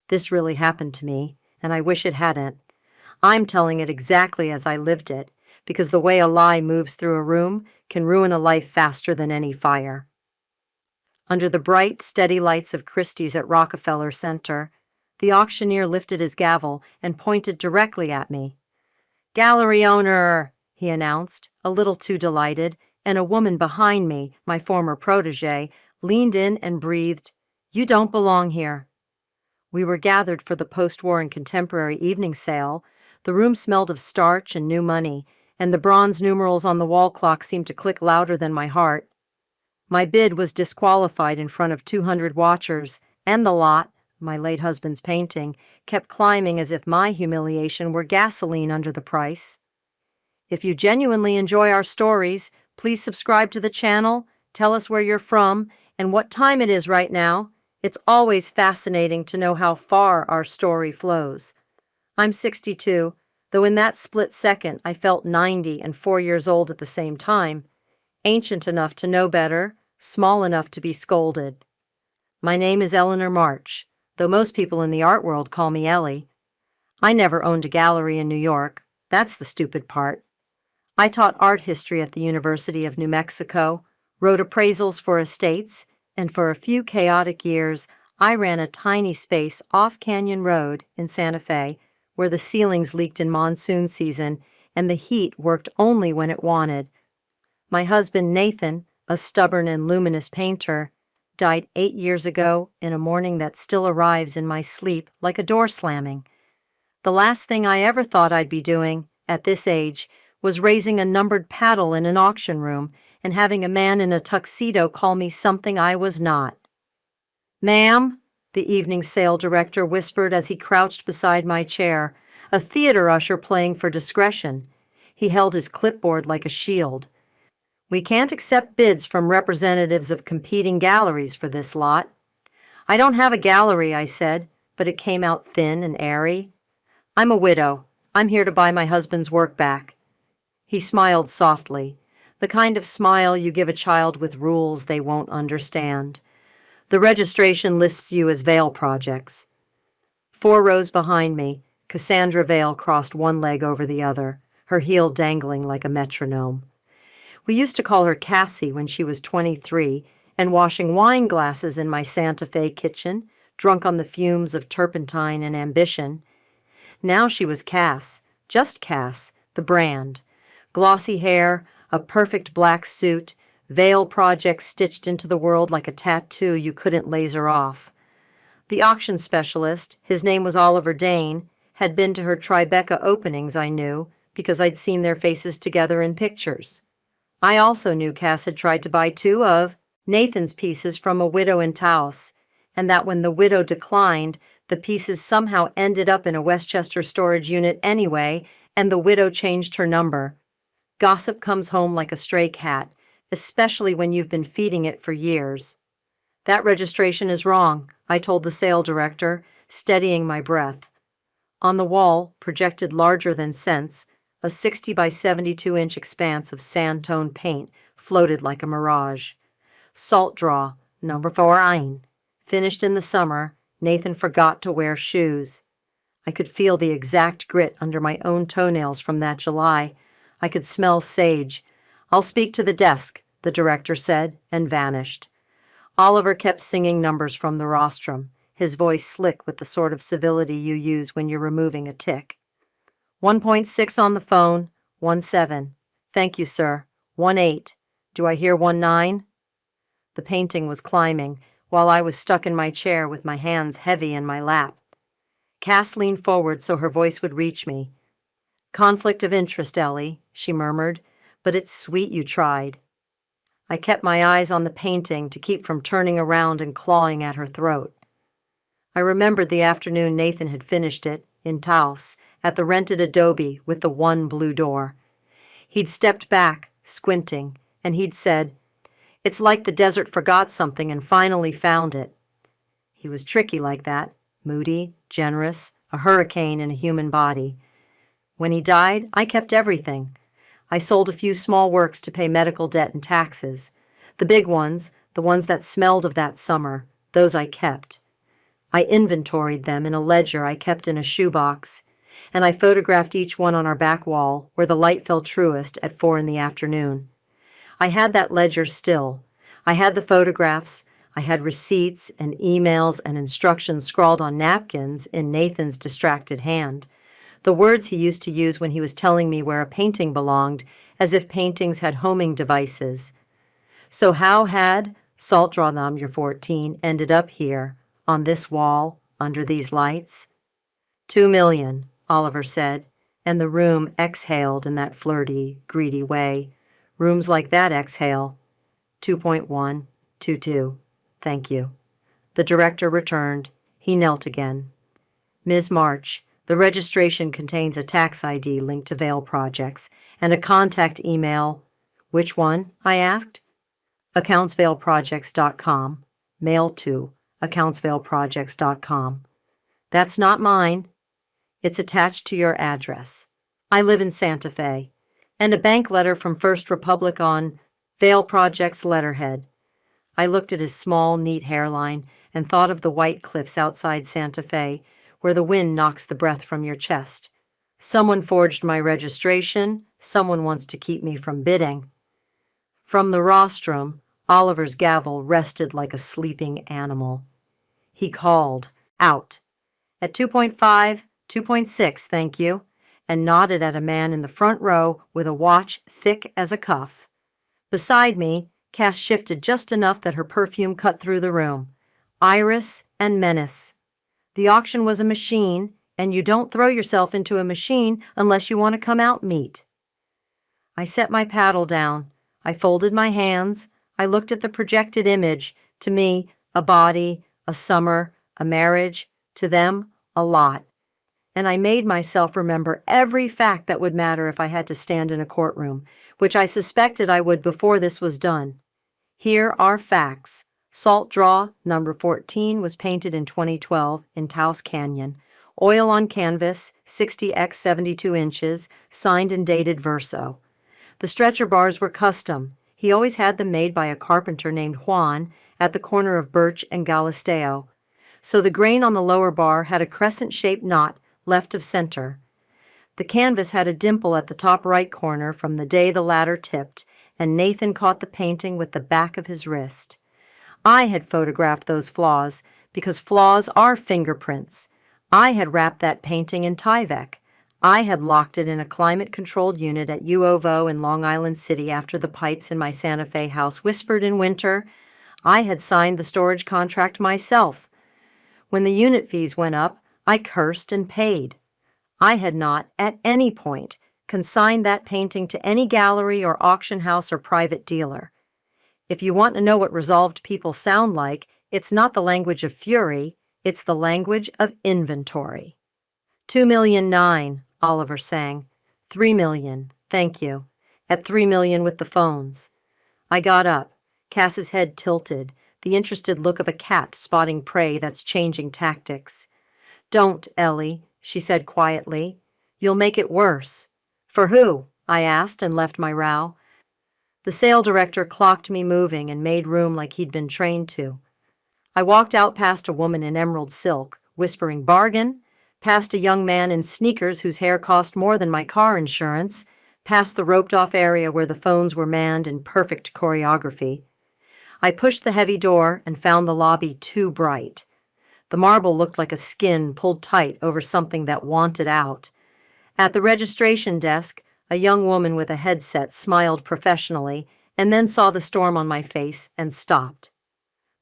This really happened to me, and I wish it hadn't. I'm telling it exactly as I lived it, because the way a lie moves through a room can ruin a life faster than any fire. Under the bright, steady lights of Christie's at Rockefeller Center, the auctioneer lifted his gavel and pointed directly at me. "Gallery owner," he announced, a little too delighted, and a woman behind me, my former protégé, leaned in and breathed, "You don't belong here." We were gathered for the post-war and contemporary evening sale. The room smelled of starch and new money, and the bronze numerals on the wall clock seemed to click louder than my heart. My bid was disqualified in front of 200 watchers, and the lot, my late husband's painting, kept climbing as if my humiliation were gasoline under the price. If you genuinely enjoy our stories, please subscribe to the channel, tell us where you're from, and what time it is right now. It's always fascinating to know how far our story flows. I'm 62, though in that split second I felt 90 and 4 years old at the same time, ancient enough to know better, small enough to be scolded. My name is Eleanor March, though most people in the art world call me Ellie. I never owned a gallery in New York. That's the stupid part. I taught art history at the University of New Mexico, wrote appraisals for estates, and for a few chaotic years, I ran a tiny space off Canyon Road in Santa Fe, where the ceilings leaked in monsoon season and the heat worked only when it wanted. My husband, Nathan, a stubborn and luminous painter, died 8 years ago in a morning that still arrives in my sleep like a door slamming. The last thing I ever thought I'd be doing, at this age, was raising a numbered paddle in an auction room and having a man in a tuxedo call me something I was not. "Ma'am," the evening sale director whispered as he crouched beside my chair, a theater usher playing for discretion. He held his clipboard like a shield. "We can't accept bids from representatives of competing galleries for this lot." "I don't have a gallery," I said, but it came out thin and airy. "I'm a widow. I'm here to buy my husband's work back." He smiled softly, the kind of smile you give a child with rules they won't understand. "The registration lists you as Vale projects." 4 rows behind me, Cassandra Vale crossed one leg over the other, her heel dangling like a metronome. We used to call her Cassie when she was 23 and washing wine glasses in my Santa Fe kitchen, drunk on the fumes of turpentine and ambition. Now she was Cass, just Cass, the brand. Glossy hair, a perfect black suit, Vale projects stitched into the world like a tattoo you couldn't laser off. The auction specialist, his name was Oliver Dane, had been to her Tribeca openings, I knew, because I'd seen their faces together in pictures. I also knew Cass had tried to buy 2 of Nathan's pieces from a widow in Taos, and that when the widow declined, the pieces somehow ended up in a Westchester storage unit anyway, and the widow changed her number. Gossip comes home like a stray cat, especially when you've been feeding it for years. "That registration is wrong," I told the sale director, steadying my breath. On the wall, projected larger than sense, a 60 by 72-inch expanse of sand-tone paint floated like a mirage. "Salt draw, number 4. Finished in the summer, Nathan forgot to wear shoes." I could feel the exact grit under my own toenails from that July. I could smell sage. "I'll speak to the desk," the director said, and vanished. Oliver kept singing numbers from the rostrum, his voice slick with the sort of civility you use when you're removing a tick. 1.6 on the phone, 1.7. "Thank you, sir. 1.8. Do I hear 1.9? The painting was climbing, while I was stuck in my chair with my hands heavy in my lap. Cass leaned forward so her voice would reach me. "Conflict of interest, Ellie," she murmured, "but it's sweet you tried." I kept my eyes on the painting to keep from turning around and clawing at her throat. I remembered the afternoon Nathan had finished it, in Taos, at the rented adobe with the one blue door. He'd stepped back, squinting, and he'd said, "It's like the desert forgot something and finally found it." He was tricky like that, moody, generous, a hurricane in a human body. When he died, I kept everything. I sold a few small works to pay medical debt and taxes. The big ones, the ones that smelled of that summer, those I kept. I inventoried them in a ledger I kept in a shoebox, and I photographed each one on our back wall where the light fell truest at 4 in the afternoon. I had that ledger still. I had the photographs. I had receipts and emails and instructions scrawled on napkins in Nathan's distracted hand, the words he used to use when he was telling me where a painting belonged, as if paintings had homing devices. So how had Salt Draw Number 14 ended up here, on this wall, under these lights? 2 million, Oliver said, and the room exhaled in that flirty, greedy way. Rooms like that exhale. 2.122. Thank you. The director returned. He knelt again. Ms. March, the registration contains a tax ID linked to Vail Projects and a contact email. Which one? I asked. accountsvailprojects.com. Mail to accountsvailprojects.com. That's not mine. It's attached to your address. I live in Santa Fe. And a bank letter from First Republic on Vail Projects letterhead. I looked at his small, neat hairline and thought of the white cliffs outside Santa Fe, where the wind knocks the breath from your chest. Someone forged my registration. Someone wants to keep me from bidding. From the rostrum, Oliver's gavel rested like a sleeping animal. He called, out, at 2.5, 2.6, thank you, and nodded at a man in the front row with a watch thick as a cuff. Beside me, Cass shifted just enough that her perfume cut through the room. Iris and menace. The auction was a machine, and you don't throw yourself into a machine unless you want to come out meat. I set my paddle down. I folded my hands. I looked at the projected image. To me, a body, a summer, a marriage. To them, a lot. And I made myself remember every fact that would matter if I had to stand in a courtroom, which I suspected I would before this was done. Here are facts. Salt Draw Number 14 was painted in 2012 in Taos Canyon. Oil on canvas, 60x 72 inches, signed and dated verso. The stretcher bars were custom. He always had them made by a carpenter named Juan at the corner of Birch and Galisteo. So the grain on the lower bar had a crescent-shaped knot left of center. The canvas had a dimple at the top right corner from the day the ladder tipped, and Nathan caught the painting with the back of his wrist. I had photographed those flaws because flaws are fingerprints. I had wrapped that painting in Tyvek. I had locked it in a climate-controlled unit at U of O in Long Island City after the pipes in my Santa Fe house whispered in winter. I had signed the storage contract myself. When the unit fees went up, I cursed and paid. I had not, at any point, consigned that painting to any gallery or auction house or private dealer. If you want to know what resolved people sound like, it's not the language of fury, it's the language of inventory. 2,000,009, Oliver sang. 3 million, thank you. At 3 million with the phones. I got up. Cass's head tilted, the interested look of a cat spotting prey that's changing tactics. Don't, Ellie, she said quietly. You'll make it worse. For who? I asked and left my row. The sale director clocked me moving and made room like he'd been trained to. I walked out past a woman in emerald silk, whispering bargain, past a young man in sneakers whose hair cost more than my car insurance, past the roped-off area where the phones were manned in perfect choreography. I pushed the heavy door and found the lobby too bright. The marble looked like a skin pulled tight over something that wanted out. At the registration desk, a young woman with a headset smiled professionally and then saw the storm on my face and stopped.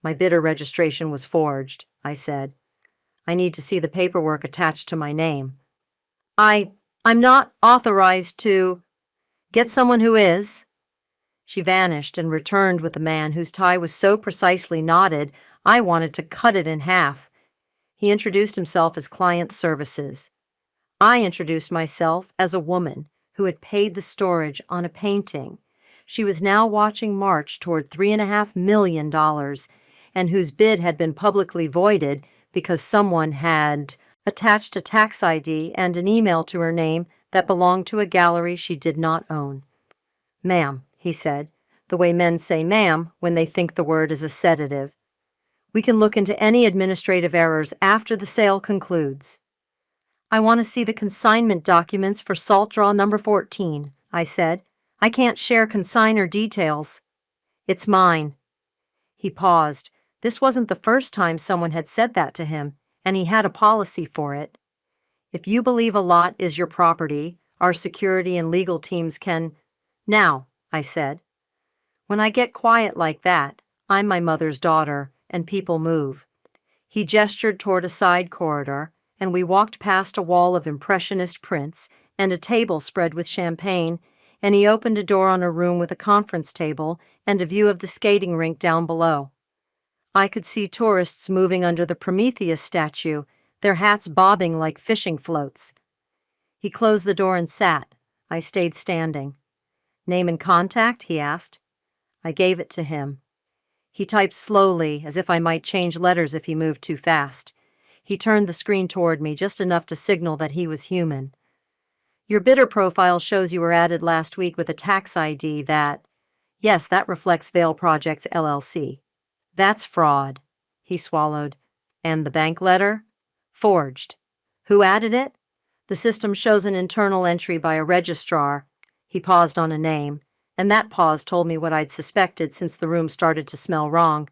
My bidder registration was forged, I said. I need to see the paperwork attached to my name. I'm not authorized to... Get someone who is. She vanished and returned with a man whose tie was so precisely knotted I wanted to cut it in half. He introduced himself as client services. I introduced myself as a woman who had paid the storage on a painting. She was now watching March toward $3.5 million, and whose bid had been publicly voided because someone had attached a tax ID and an email to her name that belonged to a gallery she did not own. Ma'am, he said, the way men say ma'am when they think the word is a sedative. We can look into any administrative errors after the sale concludes. I want to see the consignment documents for salt draw number 14, I said. I can't share consignor details. It's mine. He paused. This wasn't the first time someone had said that to him, and he had a policy for it. If you believe a lot is your property, our security and legal teams can— Now, I said. When I get quiet like that, I'm my mother's daughter, and people move. He gestured toward a side corridor, and we walked past a wall of impressionist prints and a table spread with champagne, and he opened a door on a room with a conference table and a view of the skating rink down below. I could see tourists moving under the Prometheus statue, their hats bobbing like fishing floats. He closed the door and sat. I stayed standing. Name and contact? He asked. I gave it to him. He typed slowly, as if I might change letters if he moved too fast. He turned the screen toward me just enough to signal that he was human. Your bidder profile shows you were added last week with a tax ID that— Yes, that reflects Vail Projects, LLC. That's fraud. He swallowed. And the bank letter? Forged. Who added it? The system shows an internal entry by a registrar. He paused on a name, and that pause told me what I'd suspected since the room started to smell wrong.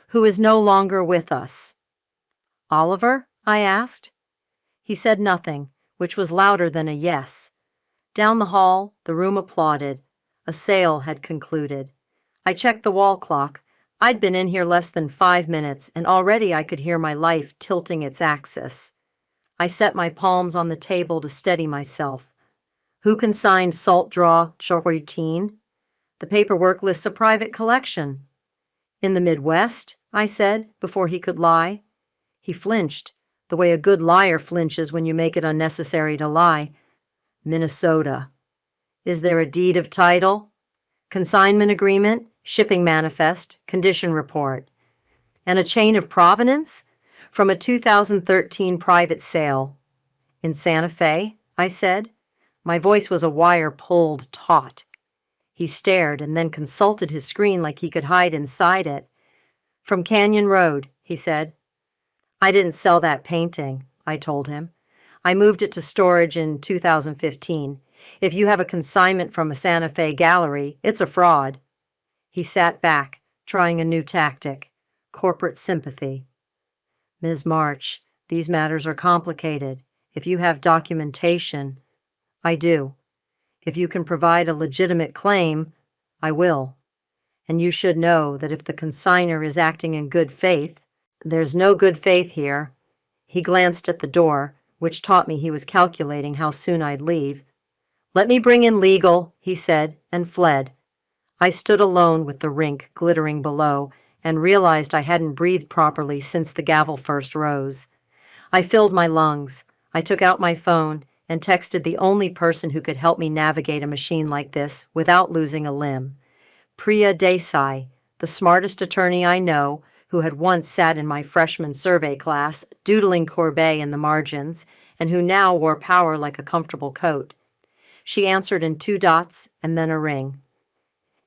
Who is no longer with us. Oliver? I asked. He said nothing, which was louder than a yes. Down the hall, the room applauded. A sale had concluded. I checked the wall clock. I'd been in here less than 5 minutes, and already I could hear my life tilting its axis. I set my palms on the table to steady myself. Who consigned Salt Draw 14? The paperwork lists a private collection. In the Midwest? I said, before he could lie. He flinched, the way a good liar flinches when you make it unnecessary to lie. Minnesota. Is there a deed of title? Consignment agreement, shipping manifest, condition report. And a chain of provenance? From a 2013 private sale. In Santa Fe? I said. My voice was a wire pulled taut. He stared and then consulted his screen like he could hide inside it. From Canyon Road, he said. I didn't sell that painting, I told him. I moved it to storage in 2015. If you have a consignment from a Santa Fe gallery, it's a fraud. He sat back, trying a new tactic. Corporate sympathy. Ms. March, these matters are complicated. If you have documentation— I do. If you can provide a legitimate claim— I will. And you should know that if the consignor is acting in good faith— There's no good faith here. He glanced at the door, which taught me he was calculating how soon I'd leave. Let me bring in legal, he said, and fled. I stood alone with the rink glittering below and realized I hadn't breathed properly since the gavel first rose. I filled my lungs. I took out my phone and texted the only person who could help me navigate a machine like this without losing a limb. Priya Desai, the smartest attorney I know, who had once sat in my freshman survey class, doodling Courbet in the margins, and who now wore power like a comfortable coat. She answered in 2 dots and then a ring.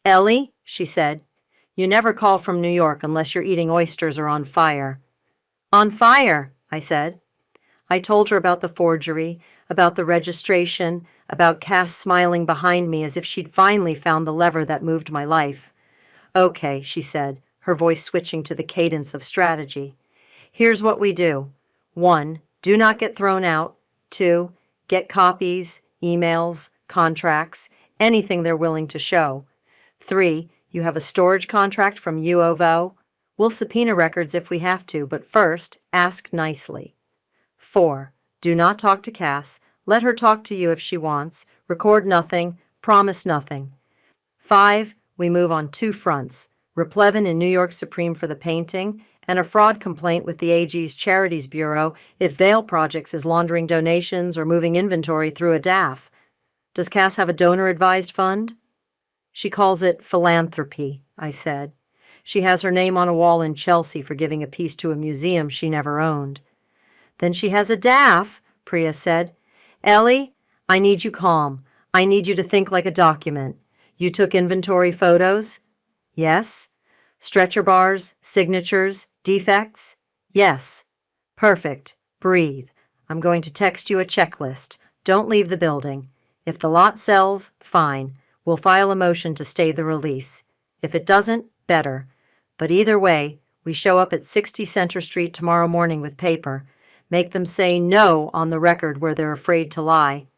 Ellie, she said, you never call from New York unless you're eating oysters or on fire. On fire, I said. I told her about the forgery, about the registration, about Cass smiling behind me as if she'd finally found the lever that moved my life. Okay, she said, her voice switching to the cadence of strategy. Here's what we do. 1, do not get thrown out. 2, get copies, emails, contracts, anything they're willing to show. 3, you have a storage contract from U of O. We'll subpoena records if we have to, but first, ask nicely. 4, do not talk to Cass. Let her talk to you if she wants. Record nothing. Promise nothing. 5, we move on 2 fronts. Replevin in New York Supreme for the painting, and a fraud complaint with the AG's Charities Bureau if Vail Projects is laundering donations or moving inventory through a DAF. Does Cass have a donor-advised fund? She calls it philanthropy, I said. She has her name on a wall in Chelsea for giving a piece to a museum she never owned. Then she has a DAF, Priya said. Ellie, I need you calm. I need you to think like a document. You took inventory photos? Yes. Stretcher bars, signatures, Defects? Yes. Perfect. Breathe. I'm going to text you a checklist. Don't leave the building. If the lot sells, fine. We'll file a motion to stay the release. If it doesn't, better. But either way, we show up at 60 Center Street tomorrow morning with paper. Make them say no on the record where they're afraid to lie.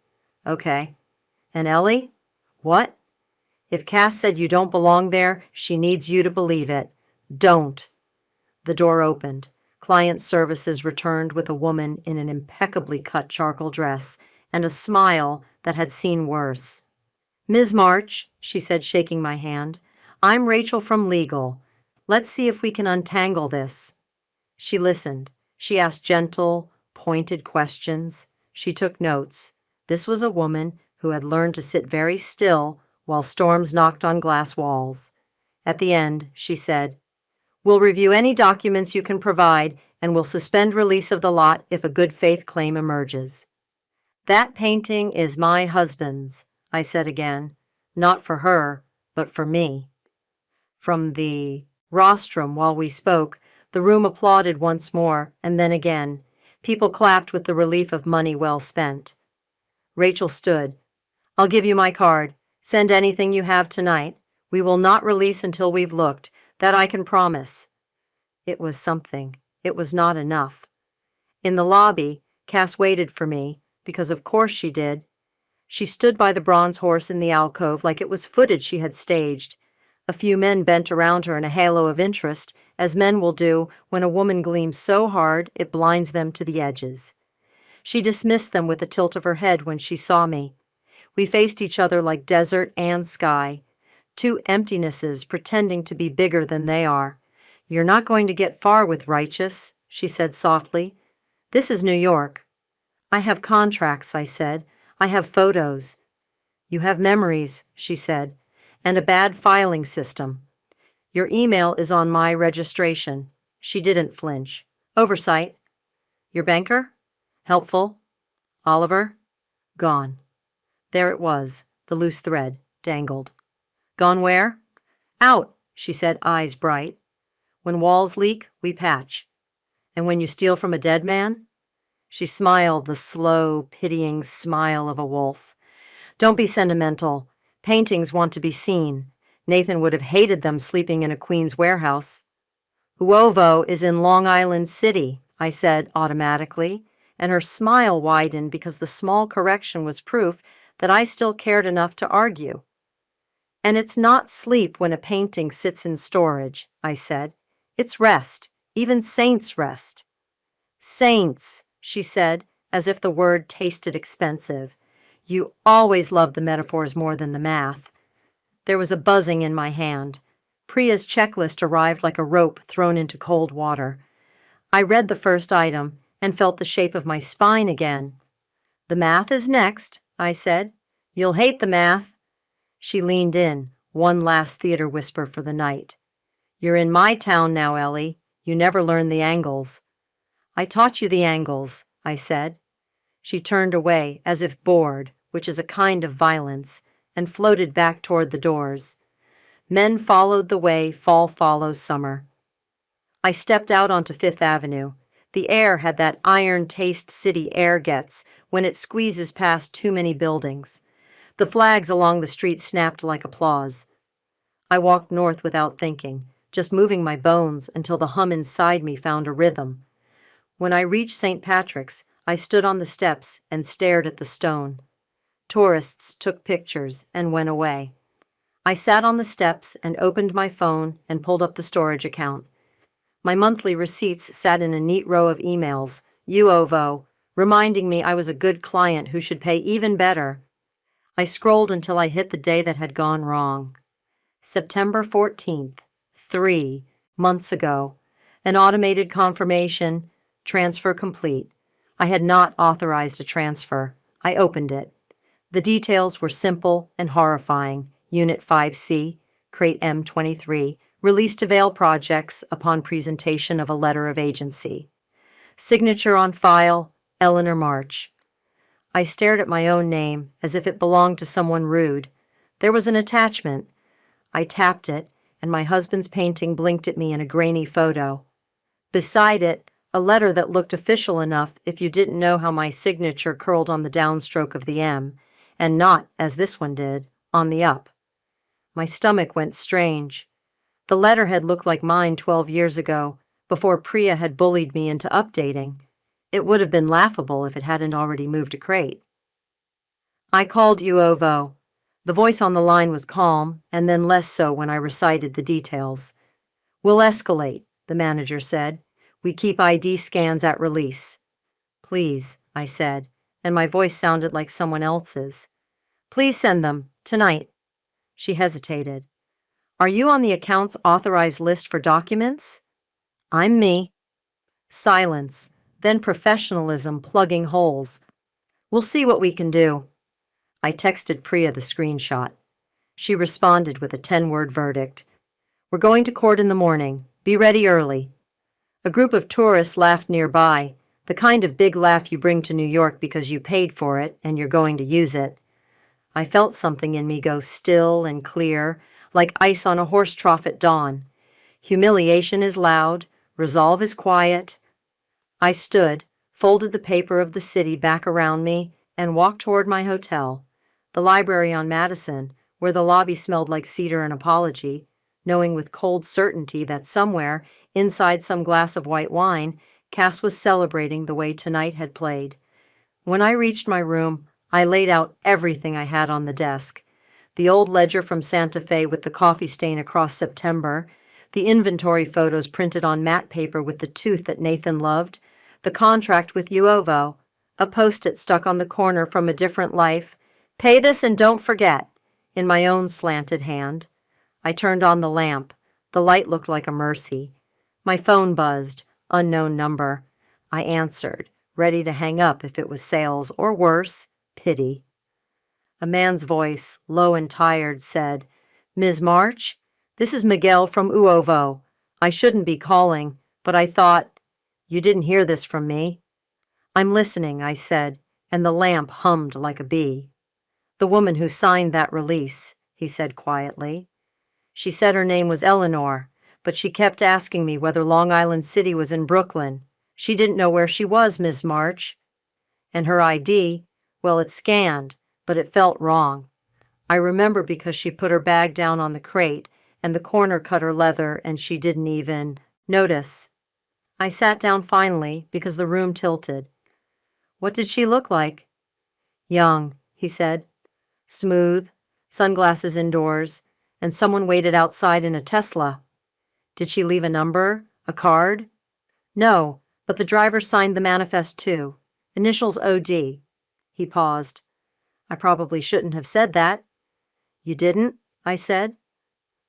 Okay. And Ellie? What? If Cass said you don't belong there, she needs you to believe it. Don't. The door opened. Client services returned with a woman in an impeccably cut charcoal dress and a smile that had seen worse. Ms. March, she said, shaking my hand, I'm Rachel from legal. Let's see if we can untangle this. She listened. She asked gentle, pointed questions. She took notes. This was a woman who had learned to sit very still while storms knocked on glass walls. At the end, she said, We'll review any documents you can provide, and we'll suspend release of the lot if a good faith claim emerges. That painting is my husband's, I said again. Not for her, but for me. From the rostrum while we spoke, the room applauded once more, and then again. People clapped with the relief of money well spent. Rachel stood. I'll give you my card. Send anything you have tonight. We will not release until we've looked. That I can promise. It was something. It was not enough. In the lobby, Cass waited for me, because of course she did. She stood by the bronze horse in the alcove like it was footage she had staged. A few men bent around her in a halo of interest, as men will do when a woman gleams so hard it blinds them to the edges. She dismissed them with a tilt of her head when she saw me. We faced each other like desert and sky, two emptinesses pretending to be bigger than they are. You're not going to get far with righteous, she said softly. This is New York. I have contracts, I said. I have photos. You have memories, she said, and a bad filing system. Your email is on my registration. She didn't flinch. Oversight. Your banker? Helpful. Oliver? Gone. There it was, the loose thread, dangled. Gone where? Out, she said, eyes bright. When walls leak, we patch. And when you steal from a dead man? She smiled the slow, pitying smile of a wolf. Don't be sentimental. Paintings want to be seen. Nathan would have hated them sleeping in a Queens warehouse. Uovo is in Long Island City, I said automatically, and her smile widened because the small correction was proof that I still cared enough to argue. And it's not sleep when a painting sits in storage, I said. It's rest. Even saints rest. Saints, she said, as if the word tasted expensive. You always love the metaphors more than the math. There was a buzzing in my hand. Priya's checklist arrived like a rope thrown into cold water. I read the first item and felt the shape of my spine again. The math is next, I said. You'll hate the math. She leaned in, one last theater whisper for the night. You're in my town now, Ellie. You never learned the angles. I taught you the angles, I said. She turned away, as if bored, which is a kind of violence, and floated back toward the doors. Men followed the way fall follows summer. I stepped out onto Fifth Avenue. The air had that iron taste city air gets when it squeezes past too many buildings. The flags along the street snapped like applause. I walked north without thinking, just moving my bones until the hum inside me found a rhythm. When I reached St. Patrick's, I stood on the steps and stared at the stone. Tourists took pictures and went away. I sat on the steps and opened my phone and pulled up the storage account. My monthly receipts sat in a neat row of emails, UOVO, reminding me I was a good client who should pay even better. I scrolled until I hit the day that had gone wrong. September 14th, 3 months ago. An automated confirmation, transfer complete. I had not authorized a transfer. I opened it. The details were simple and horrifying. Unit 5C, Crate M23, released to Vail Projects upon presentation of a letter of agency. Signature on file, Eleanor March. I stared at my own name as if it belonged to someone rude. There was an attachment. I tapped it, and my husband's painting blinked at me in a grainy photo. Beside it, a letter that looked official enough if you didn't know how my signature curled on the downstroke of the M, and not, as this one did, on the up. My stomach went strange. The letterhead looked like mine 12 years ago, before Priya had bullied me into updating. It would have been laughable if it hadn't already moved a crate. I called Uovo. The voice on the line was calm, and then less so when I recited the details. "We'll escalate," the manager said. "We keep ID scans at release." "Please," I said, and my voice sounded like someone else's. "Please send them, tonight." She hesitated. "Are you on the account's authorized list for documents?" "I'm me." Silence, then professionalism plugging holes. "We'll see what we can do." I texted Priya the screenshot. She responded with a 10-word verdict. "We're going to court in the morning. Be ready early." A group of tourists laughed nearby, the kind of big laugh you bring to New York because you paid for it and you're going to use it. I felt something in me go still and clear, like ice on a horse trough at dawn. Humiliation is loud, resolve is quiet. I stood, folded the paper of the city back around me, and walked toward my hotel, the library on Madison, where the lobby smelled like cedar and apology, knowing with cold certainty that somewhere, inside some glass of white wine, Cass was celebrating the way tonight had played. When I reached my room, I laid out everything I had on the desk. The old ledger from Santa Fe with the coffee stain across September, the inventory photos printed on matte paper with the tooth that Nathan loved, the contract with Uovo, a post-it stuck on the corner from A Different Life, "Pay this and don't forget," in my own slanted hand. I turned on the lamp. The light looked like a mercy. My phone buzzed. Unknown number. I answered, ready to hang up if it was sales, or worse, pity. A man's voice, low and tired, said, "Ms. March, this is Miguel from Uovo. I shouldn't be calling, but I thought, you didn't hear this from me." "I'm listening," I said, and the lamp hummed like a bee. "The woman who signed that release," he said quietly. "She said her name was Eleanor, but she kept asking me whether Long Island City was in Brooklyn. She didn't know where she was, Ms. March. And her ID, well, it scanned, but it felt wrong. I remember because she put her bag down on the crate, and the corner cut her leather, and she didn't even notice." I sat down finally because the room tilted. "What did she look like?" "Young," he said. "Smooth, sunglasses indoors, and someone waited outside in a Tesla." "Did she leave a number? A card?" "No, but the driver signed the manifest too. Initials OD. He paused. "I probably shouldn't have said that." "You didn't?" I said.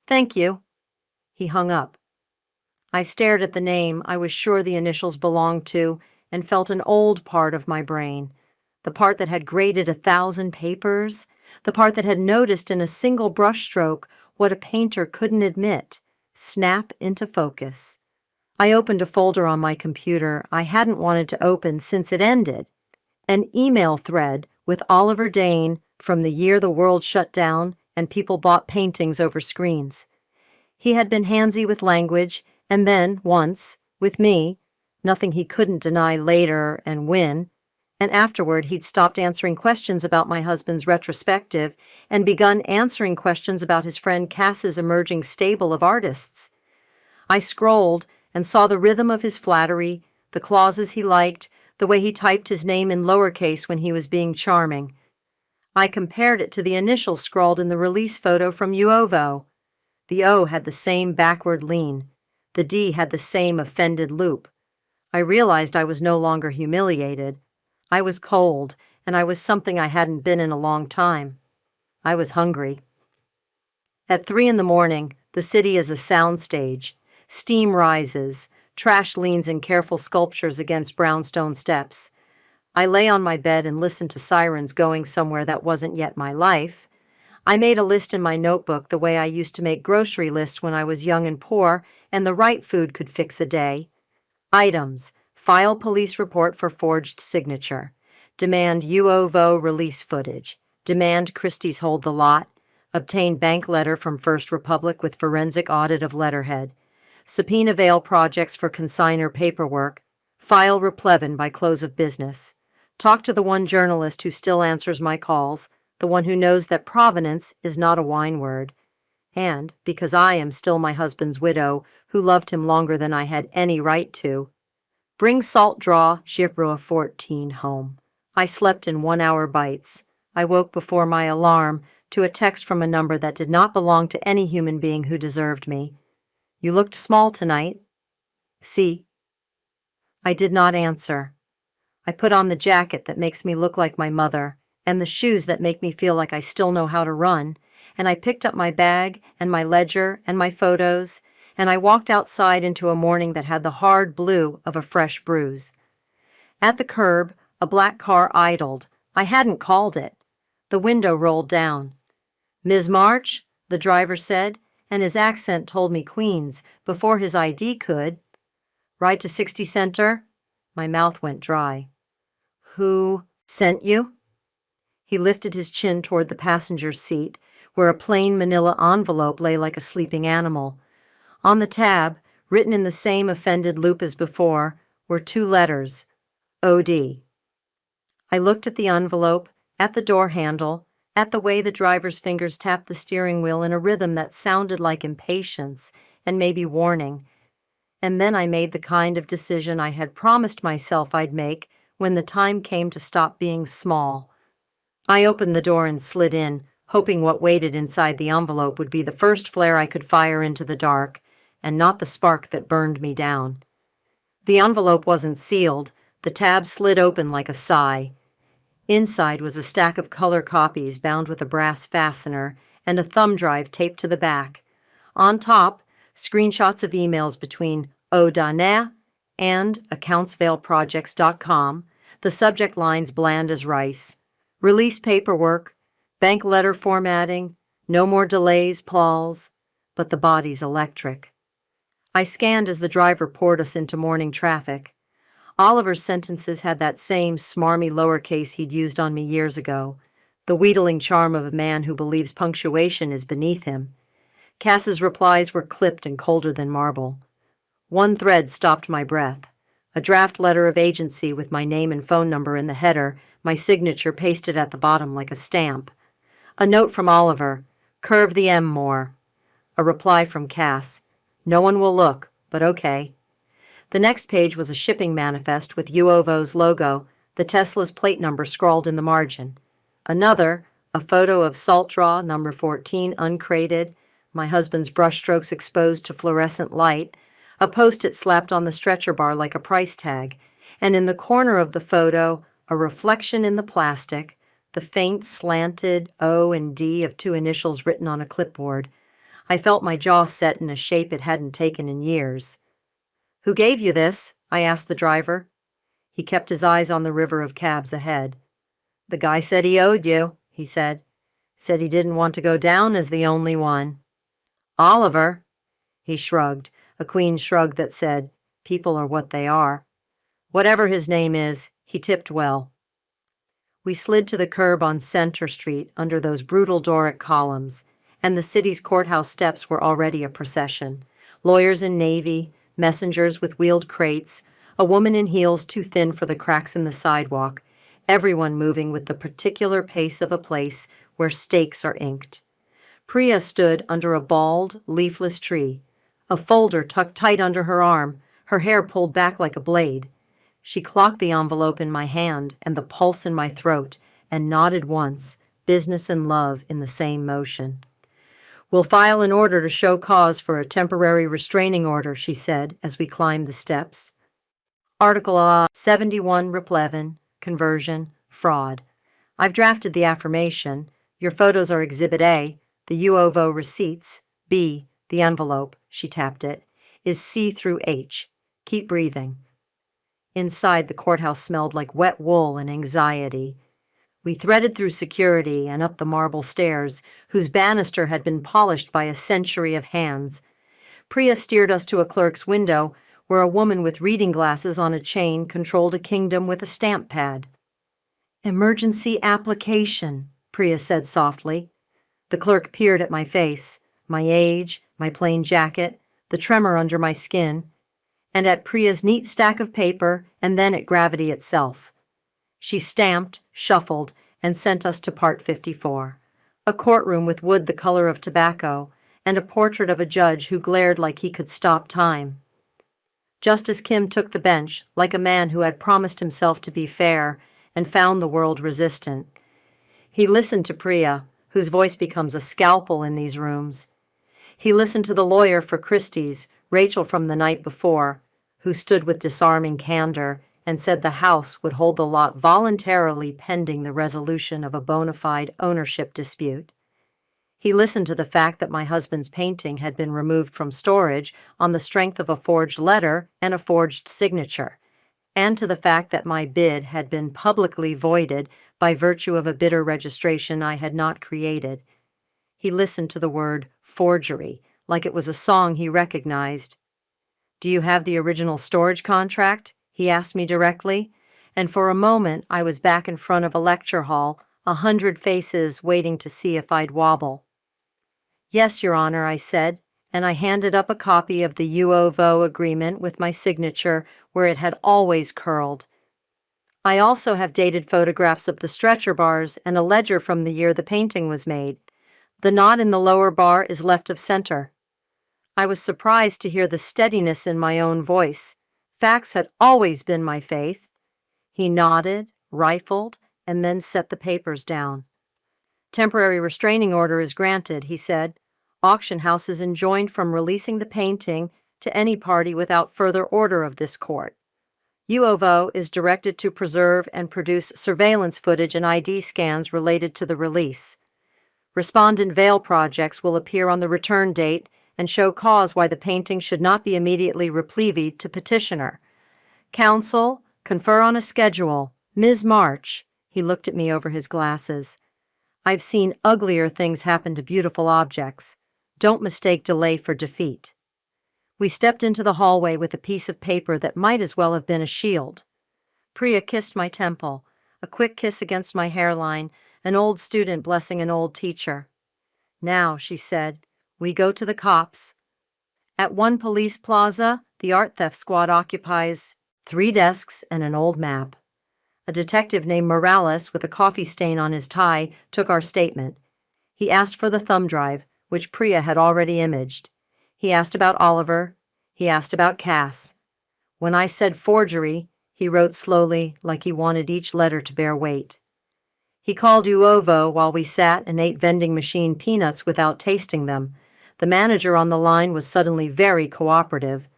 "Thank you." He hung up. I stared at the name I was sure the initials belonged to and felt an old part of my brain, the part that had graded 1,000 papers, the part that had noticed in a single brushstroke what a painter couldn't admit, snap into focus. I opened a folder on my computer I hadn't wanted to open since it ended, an email thread with Oliver Dane from the year the world shut down and people bought paintings over screens. He had been handsy with language, and then, once, with me, nothing he couldn't deny later and win, and afterward he'd stopped answering questions about my husband's retrospective and begun answering questions about his friend Cass's emerging stable of artists. I scrolled and saw the rhythm of his flattery, the clauses he liked, the way he typed his name in lowercase when he was being charming. I compared it to the initials scrawled in the release photo from Uovo. The O had the same backward lean. The D had the same offended loop. I realized I was no longer humiliated. I was cold, and I was something I hadn't been in a long time. I was hungry. At 3 a.m, the city is a soundstage. Steam rises. Trash leans in careful sculptures against brownstone steps. I lay on my bed and listened to sirens going somewhere that wasn't yet my life. I made a list in my notebook the way I used to make grocery lists when I was young and poor, and the right food could fix a day. Items: file police report for forged signature. Demand Uovo release footage. Demand Christie's hold the lot. Obtain bank letter from First Republic with forensic audit of letterhead. subpoena veil projects for consignor paperwork, file replevin by close of business. Talk to the one journalist who still answers my calls, the one who knows that provenance is not a wine word. And, because I am still my husband's widow, who loved him longer than I had any right to, bring salt draw Shipra 14 home. I slept in 1-hour bites. I woke before my alarm to a text from a number that did not belong to any human being who deserved me. You looked small tonight. See. I did not answer. I put on the jacket that makes me look like my mother, and the shoes that make me feel like I still know how to run, and I picked up my bag and my ledger and my photos, and I walked outside into a morning that had the hard blue of a fresh bruise. At the curb, a black car idled. I hadn't called it. The window rolled down. "Ms. March," the driver said, and his accent told me Queens before his ID could. "Ride to 60 Center?" My mouth went dry. "Who sent you?" He lifted his chin toward the passenger's seat, where a plain manila envelope lay like a sleeping animal. On the tab, written in the same offended loop as before, were 2 letters, O.D. I looked at the envelope, at the door handle, at the way the driver's fingers tapped the steering wheel in a rhythm that sounded like impatience and maybe warning, and then I made the kind of decision I had promised myself I'd make when the time came to stop being small. I opened the door and slid in, hoping what waited inside the envelope would be the first flare I could fire into the dark, and not the spark that burned me down. The envelope wasn't sealed. The tab slid open like a sigh. Inside was a stack of color copies bound with a brass fastener and a thumb drive taped to the back. On top, screenshots of emails between O'Donnell and accountsveilprojects.com, the subject lines bland as rice. Release paperwork, bank letter formatting, no more delays, plauls, but the body's electric. I scanned as the driver poured us into morning traffic. Oliver's sentences had that same smarmy lowercase he'd used on me years ago, the wheedling charm of a man who believes punctuation is beneath him. Cass's replies were clipped and colder than marble. One thread stopped my breath. A draft letter of agency with my name and phone number in the header, my signature pasted at the bottom like a stamp. A note from Oliver, "Curve the M more." A reply from Cass, "No one will look, but okay." The next page was a shipping manifest with UOVO's logo, the Tesla's plate number scrawled in the margin. Another, a photo of salt draw number 14 uncrated, my husband's brushstrokes exposed to fluorescent light, a post-it slapped on the stretcher bar like a price tag, and in the corner of the photo, a reflection in the plastic, the faint slanted O and D of 2 initials written on a clipboard. I felt my jaw set in a shape it hadn't taken in years. "Who gave you this?" I asked the driver. He kept his eyes on the river of cabs ahead. "The guy said he owed you," he said. "Said he didn't want to go down as the only one." "Oliver?" He shrugged, a queen's shrug that said, "People are what they are." Whatever his name is, he tipped well. We slid to the curb on Center Street under those brutal Doric columns, and the city's courthouse steps were already a procession. Lawyers in navy, messengers with wheeled crates, a woman in heels too thin for the cracks in the sidewalk, everyone moving with the particular pace of a place where stakes are inked. Priya stood under a bald, leafless tree, a folder tucked tight under her arm, her hair pulled back like a blade. She clocked the envelope in my hand and the pulse in my throat and nodded once, business and love in the same motion. "We'll file an order to show cause for a temporary restraining order," she said as we climbed the steps. Article 71 Replevin, conversion, fraud. I've drafted the affirmation. Your photos are Exhibit A, the UOVO receipts. B, the envelope, she tapped it, is C through H. Keep breathing. Inside, the courthouse smelled like wet wool and anxiety. We threaded through security and up the marble stairs, whose banister had been polished by a century of hands. Priya steered us to a clerk's window, where a woman with reading glasses on a chain controlled a kingdom with a stamp pad. "Emergency application," Priya said softly. The clerk peered at my face, my age, my plain jacket, the tremor under my skin, and at Priya's neat stack of paper, and then at gravity itself. She stamped, shuffled, and sent us to Part 54, a courtroom with wood the color of tobacco, and a portrait of a judge who glared like he could stop time. Justice Kim took the bench like a man who had promised himself to be fair and found the world resistant. He listened to Priya, whose voice becomes a scalpel in these rooms. He listened to the lawyer for Christie's, Rachel from the night before, who stood with disarming candor and said the house would hold the lot voluntarily pending the resolution of a bona fide ownership dispute. He listened to the fact that my husband's painting had been removed from storage on the strength of a forged letter and a forged signature, and to the fact that my bid had been publicly voided by virtue of a bidder registration I had not created. He listened to the word forgery like it was a song he recognized. "Do you have the original storage contract?" he asked me directly, and for a moment I was back in front of a lecture hall, 100 faces waiting to see if I'd wobble. "Yes, Your Honor," I said, and I handed up a copy of the UOVO agreement with my signature where it had always curled. I also have dated photographs of the stretcher bars and a ledger from the year the painting was made. The knot in the lower bar is left of center. I was surprised to hear the steadiness in my own voice. Facts had always been my faith. He nodded, rifled, and then set the papers down. "Temporary restraining order is granted," he said. "Auction house is enjoined from releasing the painting to any party without further order of this court. UOVO is directed to preserve and produce surveillance footage and ID scans related to the release. Respondent Veil projects will appear on the return date and show cause why the painting should not be immediately replevied to petitioner. Counsel, confer on a schedule. Ms. March," he looked at me over his glasses. "I've seen uglier things happen to beautiful objects. Don't mistake delay for defeat." We stepped into the hallway with a piece of paper that might as well have been a shield. Priya kissed my temple, a quick kiss against my hairline, an old student blessing an old teacher. "Now," she said, "we go to the cops." At one police plaza, the art theft squad occupies 3 desks and an old map. A detective named Morales, with a coffee stain on his tie, took our statement. He asked for the thumb drive, which Priya had already imaged. He asked about Oliver. He asked about Cass. When I said forgery, he wrote slowly, like he wanted each letter to bear weight. He called UOVO while we sat and ate vending machine peanuts without tasting them. The manager on the line was suddenly very cooperative.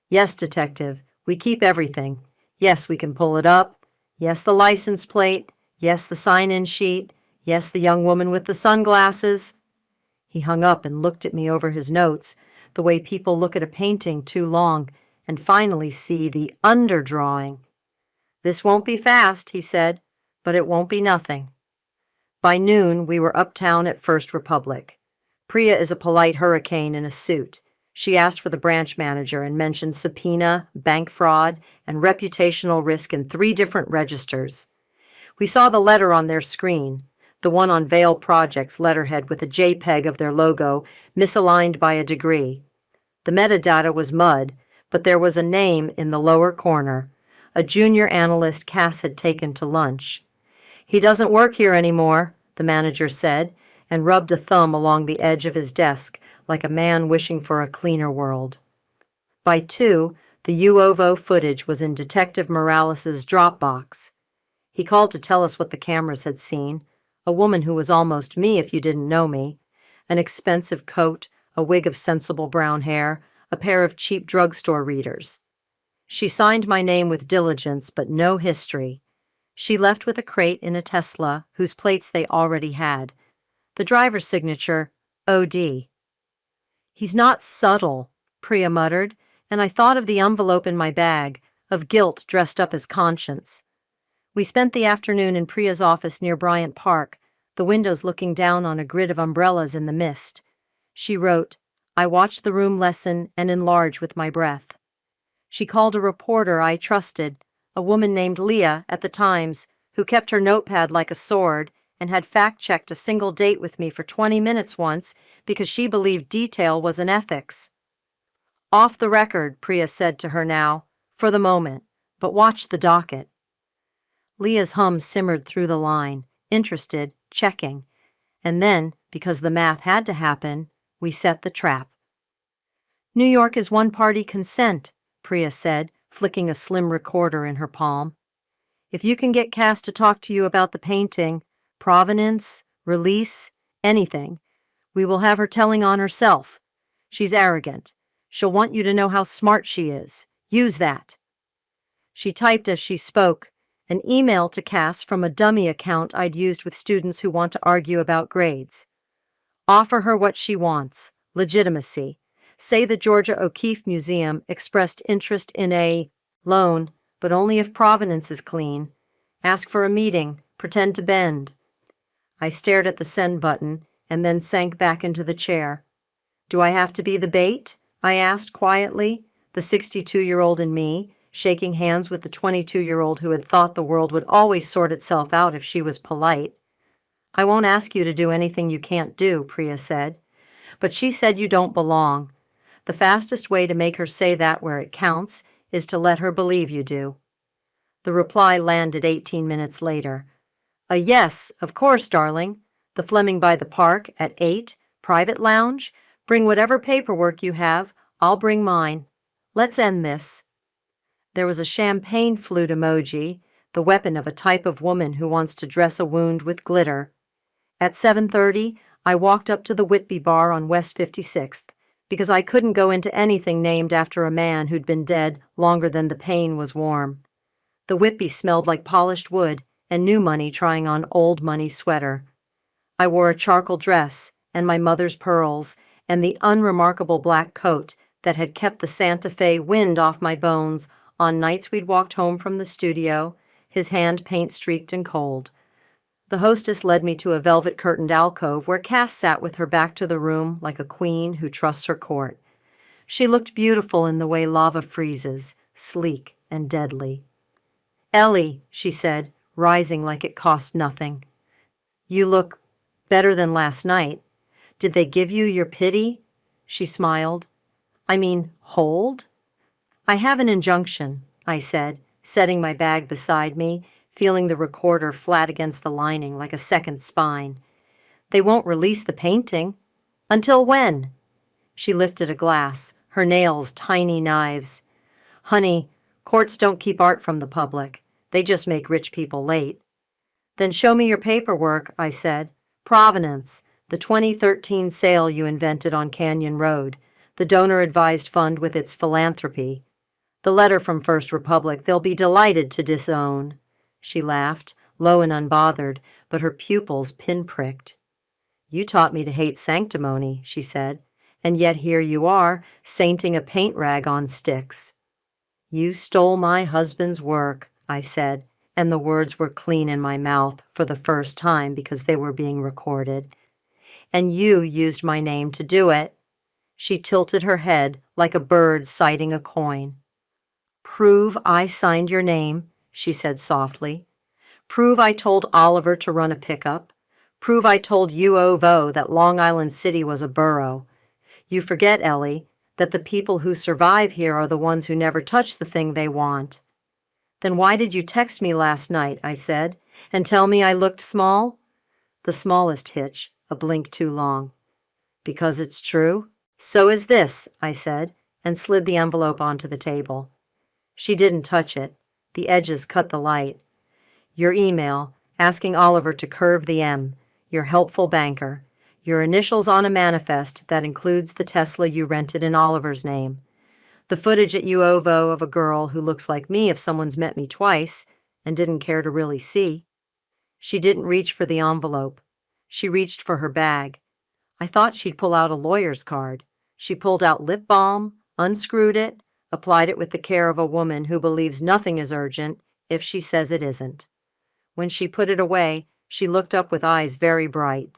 "Yes, detective, we keep everything. Yes, we can pull it up. Yes, the license plate. Yes, the sign-in sheet. Yes, the young woman with the sunglasses." He hung up and looked at me over his notes, the way people look at a painting too long and finally see the underdrawing. "This won't be fast," he said, "but it won't be nothing." By noon, we were uptown at First Republic. Priya is a polite hurricane in a suit. She asked for the branch manager and mentioned subpoena, bank fraud, and reputational risk in 3 different registers. We saw the letter on their screen, the one on Veil Projects letterhead with a JPEG of their logo, misaligned by a degree. The metadata was mud, but there was a name in the lower corner, a junior analyst Cass had taken to lunch. "He doesn't work here anymore," the manager said, and rubbed a thumb along the edge of his desk like a man wishing for a cleaner world. By 2, the UOVO footage was in Detective Morales's Dropbox. He called to tell us what the cameras had seen, a woman who was almost me if you didn't know me, an expensive coat, a wig of sensible brown hair, a pair of cheap drugstore readers. She signed my name with diligence, but no history. She left with a crate in a Tesla whose plates they already had. The driver's signature, OD. "He's not subtle," Priya muttered, and I thought of the envelope in my bag, of guilt dressed up as conscience. We spent the afternoon in Priya's office near Bryant Park, the windows looking down on a grid of umbrellas in the mist. She wrote, "I watch the room lessen and enlarge with my breath." She called a reporter I trusted, a woman named Leah at the Times, who kept her notepad like a sword and had fact-checked a single date with me for 20 minutes once because she believed detail was an ethics. Off the record, Priya said to her now, for the moment, but watch the docket. Leah's hum simmered through the line, interested, checking, and then, because the math had to happen, we set the trap. New York is one-party consent, Priya said, flicking a slim recorder in her palm. If you can get Cass to talk to you about the painting, provenance, release, anything, we will have her telling on herself. She's arrogant. She'll want you to know how smart she is. Use that. She typed as she spoke, an email to Cass from a dummy account I'd used with students who want to argue about grades. Offer her what she wants, legitimacy. Say the Georgia O'Keeffe Museum expressed interest in a loan, but only if provenance is clean. Ask for a meeting, pretend to bend. I stared at the send button and then sank back into the chair. Do I have to be the bait? I asked quietly, the 62-year-old in me, shaking hands with the 22-year-old who had thought the world would always sort itself out if she was polite. I won't ask you to do anything you can't do, Priya said. But she said you don't belong. The fastest way to make her say that where it counts is to let her believe you do. The reply landed 18 minutes later. A yes, of course, darling. The Fleming by the Park at 8, private lounge. Bring whatever paperwork you have. I'll bring mine. Let's end this. There was a champagne flute emoji, the weapon of a type of woman who wants to dress a wound with glitter. At 7:30, I walked up to the Whitby bar on West 56th, because I couldn't go into anything named after a man who'd been dead longer than the pain was warm. The Whitby smelled like polished wood and new money trying on old money sweater. I wore a charcoal dress and my mother's pearls and the unremarkable black coat that had kept the Santa Fe wind off my bones on nights we'd walked home from the studio, his hand paint-streaked and cold. The hostess led me to a velvet-curtained alcove where Cass sat with her back to the room like a queen who trusts her court. She looked beautiful in the way lava freezes, sleek and deadly. Ellie, she said, rising like it cost nothing. You look better than last night. Did they give you your pity? She smiled. I mean, hold? I have an injunction, I said, setting my bag beside me, feeling the recorder flat against the lining like a second spine. They won't release the painting. Until when? She lifted a glass, her nails tiny knives. Honey, courts don't keep art from the public. They just make rich people late. Then show me your paperwork, I said. Provenance, the 2013 sale you invented on Canyon Road, the donor-advised fund with its philanthropy. The letter from First Republic they'll be delighted to disown. She laughed, low and unbothered, but her pupils pinpricked. You taught me to hate sanctimony, she said, and yet here you are, sainting a paint rag on sticks. You stole my husband's work, I said, and the words were clean in my mouth for the first time because they were being recorded. And you used my name to do it. She tilted her head like a bird sighting a coin. Prove I signed your name, she said softly. Prove I told Oliver to run a pickup. Prove I told UOVO that Long Island City was a borough. You forget, Ellie, that the people who survive here are the ones who never touch the thing they want. Then why did you text me last night, I said, and tell me I looked small? The smallest hitch, a blink too long. Because it's true? So is this, I said, and slid the envelope onto the table. She didn't touch it. The edges cut the light. Your email, asking Oliver to curve the M, your helpful banker, your initials on a manifest that includes the Tesla you rented in Oliver's name, the footage at UOVO of a girl who looks like me if someone's met me twice and didn't care to really see. She didn't reach for the envelope. She reached for her bag. I thought she'd pull out a lawyer's card. She pulled out lip balm, unscrewed it, applied it with the care of a woman who believes nothing is urgent if she says it isn't. When she put it away, she looked up with eyes very bright.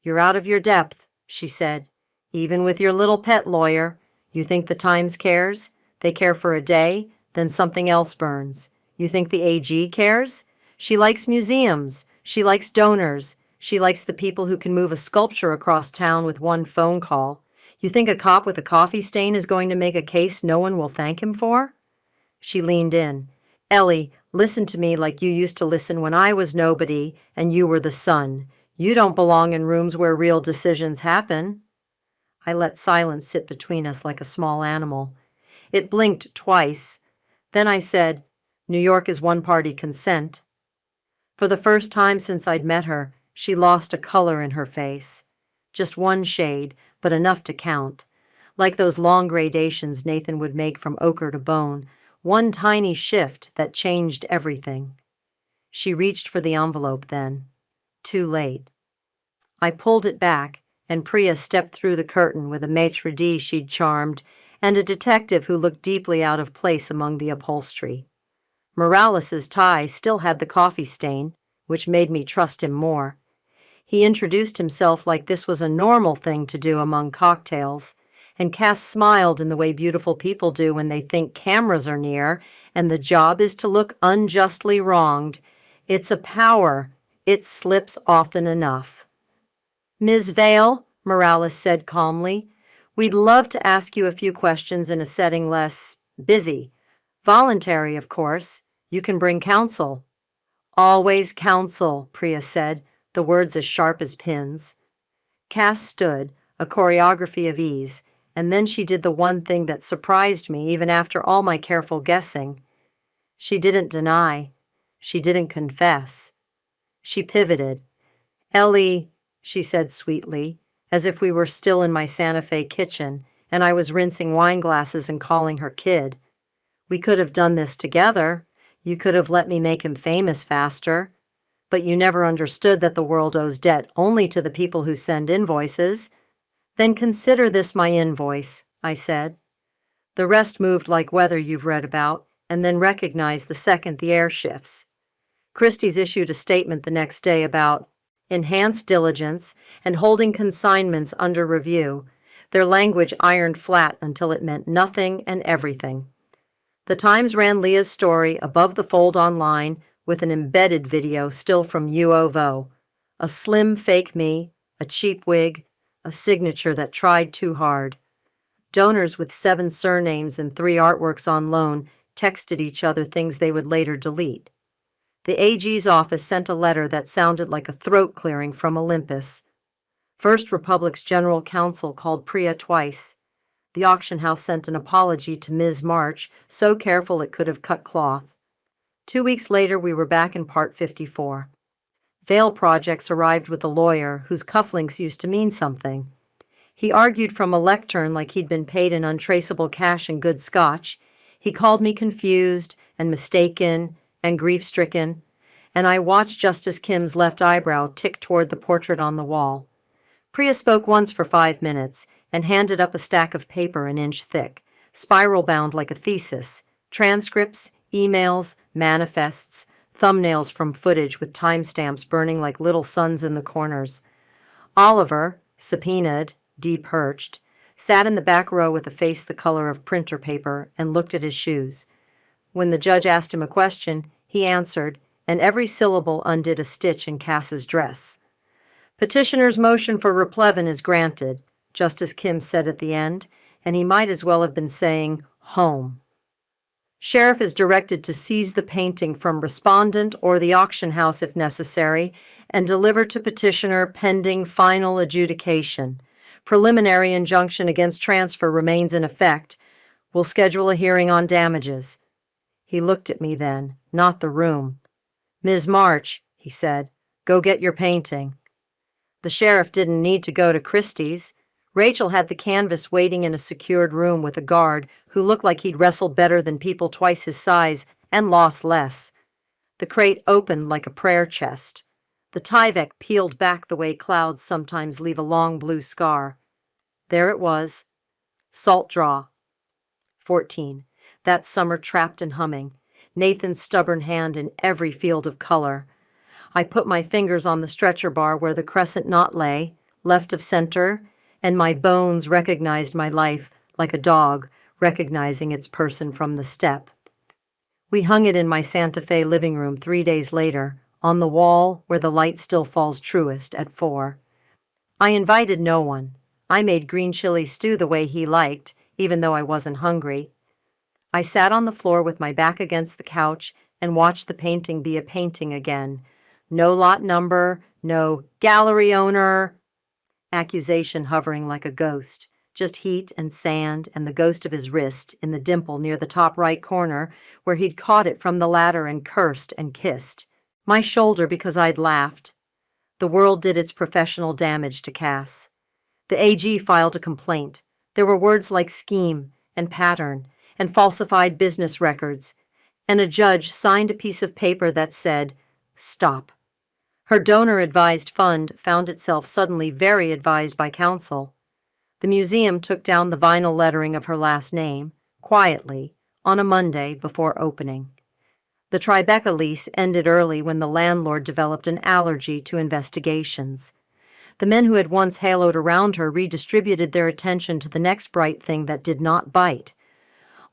You're out of your depth, she said. Even with your little pet lawyer, you think the Times cares? They care for a day, then something else burns. You think the AG cares? She likes museums. She likes donors. She likes the people who can move a sculpture across town with one phone call. You think a cop with a coffee stain is going to make a case no one will thank him for? She leaned in. Ellie, listen to me like you used to listen when I was nobody and you were the sun. You don't belong in rooms where real decisions happen. I let silence sit between us like a small animal. It blinked twice. Then I said, New York is one-party consent. For the first time since I'd met her, she lost a color in her face. Just one shade, but enough to count. Like those long gradations Nathan would make from ochre to bone, one tiny shift that changed everything. She reached for the envelope then. Too late. I pulled it back, and Priya stepped through the curtain with a maitre d' she'd charmed and a detective who looked deeply out of place among the upholstery. Morales's tie still had the coffee stain, which made me trust him more. He introduced himself like this was a normal thing to do among cocktails, and Cass smiled in the way beautiful people do when they think cameras are near and the job is to look unjustly wronged. It's a power. It slips often enough. Ms. Vale, Morales said calmly, we'd love to ask you a few questions in a setting less busy. Voluntary, of course. You can bring counsel. Always counsel, Priya said, the words as sharp as pins. Cass stood, a choreography of ease, and then she did the one thing that surprised me even after all my careful guessing. She didn't deny. She didn't confess. She pivoted. Ellie, she said sweetly, as if we were still in my Santa Fe kitchen and I was rinsing wine glasses and calling her kid. We could have done this together. You could have let me make him famous faster. But you never understood that the world owes debt only to the people who send invoices. Then consider this my invoice, I said. The rest moved like weather you've read about, and then recognized the second the air shifts. Christie's issued a statement the next day about enhanced diligence and holding consignments under review, their language ironed flat until it meant nothing and everything. The Times ran Leah's story above the fold online with an embedded video still from U of O, a slim fake me, a cheap wig, a signature that tried too hard. Donors with 7 surnames and 3 artworks on loan texted each other things they would later delete. The AG's office sent a letter that sounded like a throat clearing from Olympus. First Republic's general counsel called Priya twice. The auction house sent an apology to Ms. March, so careful it could have cut cloth. 2 weeks later, we were back in Part 54. Vale Projects arrived with a lawyer whose cufflinks used to mean something. He argued from a lectern like he'd been paid in untraceable cash and good scotch. He called me confused and mistaken and grief-stricken, and I watched Justice Kim's left eyebrow tick toward the portrait on the wall. Priya spoke once for 5 minutes and handed up a stack of paper an inch thick, spiral-bound like a thesis, transcripts, emails, manifests, thumbnails from footage with timestamps burning like little suns in the corners. Oliver, subpoenaed, de-perched, sat in the back row with a face the color of printer paper and looked at his shoes. When the judge asked him a question, he answered, and every syllable undid a stitch in Cass's dress. Petitioner's motion for replevin is granted, Justice Kim said at the end, and he might as well have been saying, home. Sheriff is directed to seize the painting from respondent or the auction house if necessary and deliver to petitioner pending final adjudication. Preliminary injunction against transfer remains in effect. We'll schedule a hearing on damages. He looked at me then, not the room. Ms. March, he said, go get your painting. The sheriff didn't need to go to Christie's. Rachel had the canvas waiting in a secured room with a guard who looked like he'd wrestled better than people twice his size and lost less. The crate opened like a prayer chest. The Tyvek peeled back the way clouds sometimes leave a long blue scar. There it was. Salt draw. 14. That summer trapped and humming. Nathan's stubborn hand in every field of color. I put my fingers on the stretcher bar where the crescent knot lay, left of center, and my bones recognized my life like a dog recognizing its person from the step. We hung it in my Santa Fe living room 3 days later, on the wall where the light still falls truest at 4. I invited no one. I made green chili stew the way he liked, even though I wasn't hungry. I sat on the floor with my back against the couch and watched the painting be a painting again. No lot number, no gallery owner accusation hovering like a ghost. Just heat and sand and the ghost of his wrist in the dimple near the top right corner where he'd caught it from the ladder and cursed and kissed. My shoulder because I'd laughed. The world did its professional damage to Cass. The AG filed a complaint. There were words like scheme and pattern and falsified business records, and a judge signed a piece of paper that said, "Stop." Her donor-advised fund found itself suddenly very advised by counsel. The museum took down the vinyl lettering of her last name, quietly, on a Monday before opening. The Tribeca lease ended early when the landlord developed an allergy to investigations. The men who had once haloed around her redistributed their attention to the next bright thing that did not bite.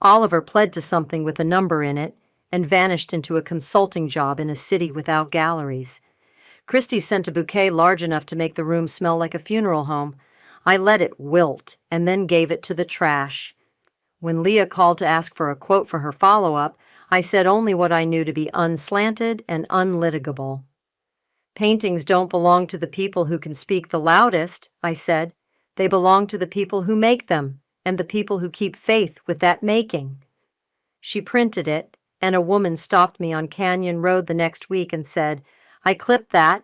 Oliver pled to something with a number in it and vanished into a consulting job in a city without galleries. Christie sent a bouquet large enough to make the room smell like a funeral home. I let it wilt and then gave it to the trash. When Leah called to ask for a quote for her follow-up, I said only what I knew to be unslanted and unlitigable. Paintings don't belong to the people who can speak the loudest, I said. They belong to the people who make them and the people who keep faith with that making. She printed it, and a woman stopped me on Canyon Road the next week and said, "I clipped that,"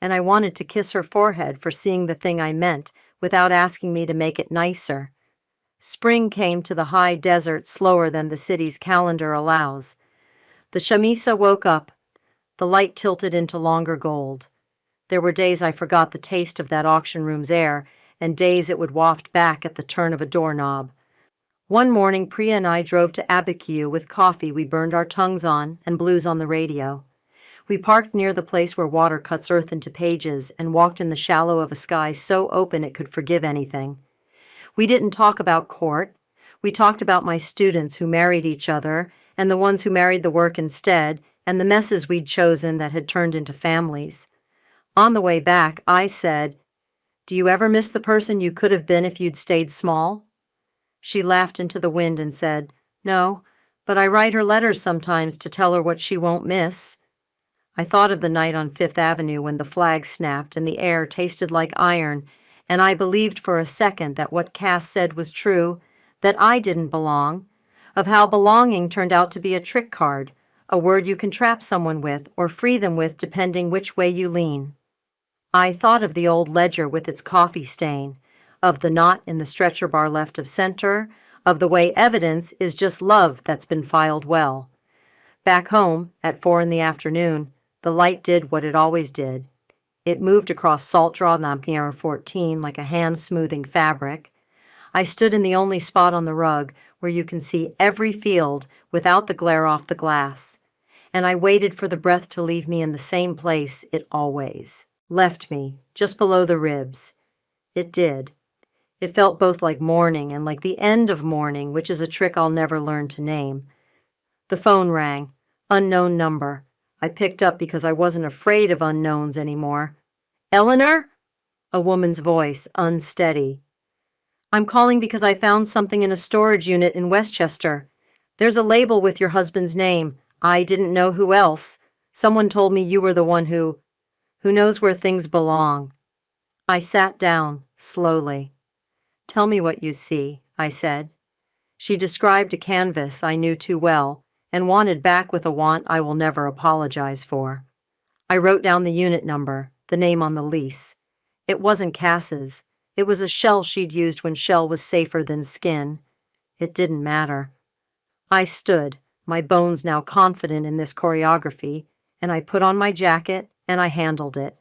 and I wanted to kiss her forehead for seeing the thing I meant without asking me to make it nicer. Spring came to the high desert slower than the city's calendar allows. The chamisa woke up. The light tilted into longer gold. There were days I forgot the taste of that auction room's air, and days it would waft back at the turn of a doorknob. One morning, Priya and I drove to Abiquiu with coffee we burned our tongues on and blues on the radio. We parked near the place where water cuts earth into pages and walked in the shallow of a sky so open it could forgive anything. We didn't talk about court. We talked about my students who married each other and the ones who married the work instead and the messes we'd chosen that had turned into families. On the way back, I said, "Do you ever miss the person you could have been if you'd stayed small?" She laughed into the wind and said, "No, but I write her letters sometimes to tell her what she won't miss." I thought of the night on Fifth Avenue when the flag snapped and the air tasted like iron, and I believed for a second that what Cass said was true, that I didn't belong, of how belonging turned out to be a trick card, a word you can trap someone with or free them with depending which way you lean. I thought of the old ledger with its coffee stain, of the knot in the stretcher bar left of center, of the way evidence is just love that's been filed well. Back home, at 4 p.m, the light did what it always did. It moved across Salt Draw Napier 14 like a hand-smoothing fabric. I stood in the only spot on the rug where you can see every field without the glare off the glass, and I waited for the breath to leave me in the same place it always left me, just below the ribs. It did. It felt both like morning and like the end of morning, which is a trick I'll never learn to name. The phone rang. Unknown number. I picked up because I wasn't afraid of unknowns anymore. "Eleanor?" A woman's voice, unsteady. "I'm calling because I found something in a storage unit in Westchester. There's a label with your husband's name. I didn't know who else. Someone told me you were the one who knows where things belong." I sat down, slowly. "Tell me what you see," I said. She described a canvas I knew too well, and wanted back with a want I will never apologize for. I wrote down the unit number, the name on the lease. It wasn't Cass's. It was a shell she'd used when shell was safer than skin. It didn't matter. I stood, my bones now confident in this choreography, and I put on my jacket and I handled it.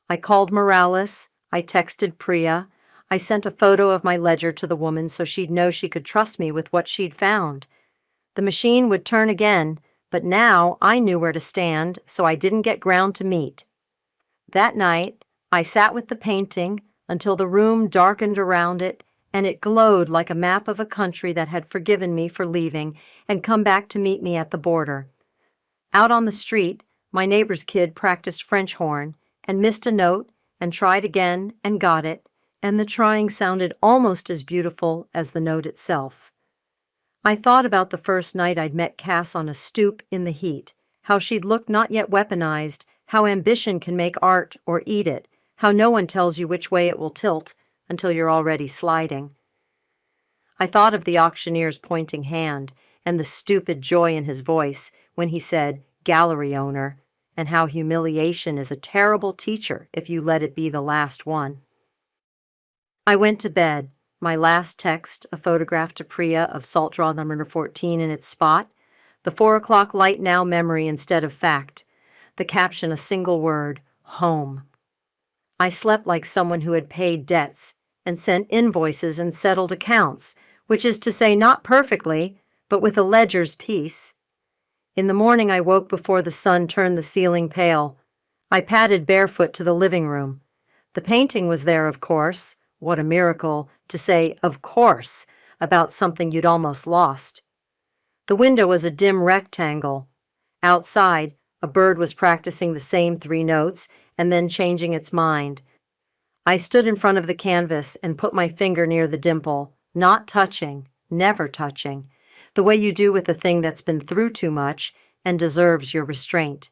I called Morales, I texted Priya, I sent a photo of my ledger to the woman so she'd know she could trust me with what she'd found. The machine would turn again, but now I knew where to stand, so I didn't get ground to meet. That night, I sat with the painting until the room darkened around it, and it glowed like a map of a country that had forgiven me for leaving and come back to meet me at the border. Out on the street, my neighbor's kid practiced French horn and missed a note and tried again and got it, and the trying sounded almost as beautiful as the note itself. I thought about the first night I'd met Cass on a stoop in the heat, how she'd looked not yet weaponized, how ambition can make art or eat it, how no one tells you which way it will tilt until you're already sliding. I thought of the auctioneer's pointing hand and the stupid joy in his voice when he said, "gallery owner," and how humiliation is a terrible teacher if you let it be the last one. I went to bed, my last text a photograph to Priya of salt draw number 14 in its spot, the 4 o'clock light now memory instead of fact, the caption a single word, home. I slept like someone who had paid debts and sent invoices and settled accounts, which is to say not perfectly, but with a ledger's peace. In the morning I woke before the sun turned the ceiling pale. I padded barefoot to the living room. The painting was there, of course. What a miracle to say, of course, about something you'd almost lost. The window was a dim rectangle. Outside, a bird was practicing the same 3 notes and then changing its mind. I stood in front of the canvas and put my finger near the dimple, not touching, never touching, the way you do with a thing that's been through too much and deserves your restraint.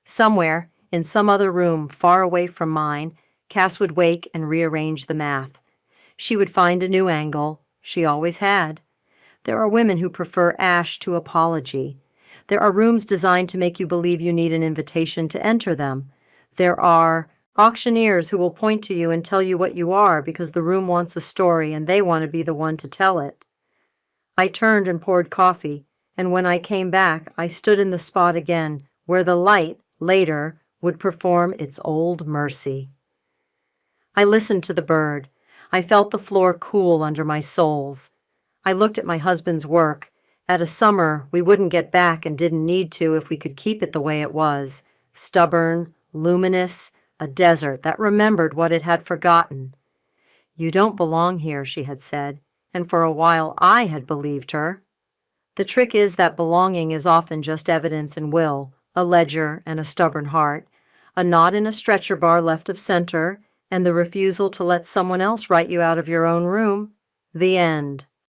Somewhere, in some other room far away from mine, Cass would wake and rearrange the math. She would find a new angle. She always had. There are women who prefer ash to apology. There are rooms designed to make you believe you need an invitation to enter them. There are auctioneers who will point to you and tell you what you are because the room wants a story and they want to be the one to tell it. I turned and poured coffee, and when I came back, I stood in the spot again where the light, later, would perform its old mercy. I listened to the bird. I felt the floor cool under my soles. I looked at my husband's work. At a summer we wouldn't get back and didn't need to if we could keep it the way it was. Stubborn, luminous, a desert that remembered what it had forgotten. "You don't belong here," she had said, and for a while I had believed her. The trick is that belonging is often just evidence and will, a ledger and a stubborn heart, a knot in a stretcher bar left of center, and the refusal to let someone else write you out of your own room. The end.